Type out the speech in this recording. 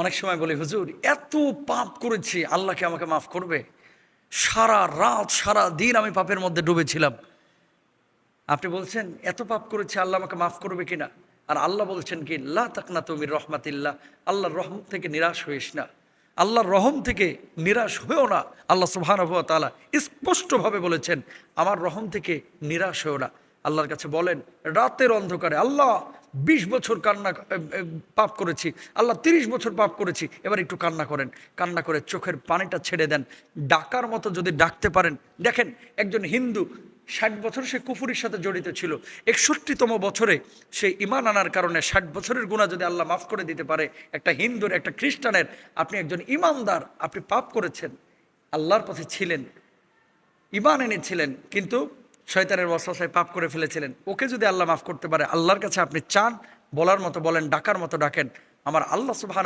অনেক সময় বলি, হুজুর এত পাপ করেছি, আল্লাহ কি আমাকে মাফ করবে? সারা রাত সারা দিন আমি পাপের মধ্যে ডুবেছিলাম। আপনি বলছেন এত পাপ করেছি, আল্লাহ আমাকে মাফ করবে কিনা? আর আল্লাহ বলছেন কি, লা তাকনাতু মির রহমাতিল্লাহ, আল্লাহর রহমত থেকে নিরাশ হইস না, আল্লাহর রহম থেকে নিরাশ হয়েও না। আল্লাহ সুবহানাহু ওয়া তাআলা স্পষ্টভাবে বলেছেন, আমার রহম থেকে নিরাশ হয়েও না। আল্লাহর কাছে বলেন, রাতের অন্ধকারে আল্লাহ ২০ বছর পাপ করেছি, আল্লাহ ৩০ বছর পাপ করেছি, এবার একটু কান্না করেন। কান্না করে চোখের পানিটা ছেড়ে দেন। ডাকার মতো যদি ডাকতে পারেন, দেখেন একজন হিন্দু ৬০ বছর সে কুফুরির সাথে জড়িত ছিল, ৬১তম বছরে সে ঈমান আনার কারণে ৬০ বছরের গুনাহ যদি আল্লাহ মাফ করে দিতে পারে একটা হিন্দুর, একটা খ্রিস্টানের, আপনি একজন ঈমানদার, আপনি পাপ করেছেন, আল্লাহর পথে ছিলেন, ঈমান এনেছিলেন, কিন্তু শয়তানের ওয়াসওয়াসায় পাপ করে ফেলেছিলেন, ওকে যদি আল্লাহ মাফ করতে পারে, আল্লাহর কাছে আপনি চান, বলার মতো বলেন, ডাকার মতো ডাকেন। আমার আল্লাহ সুবহানাহু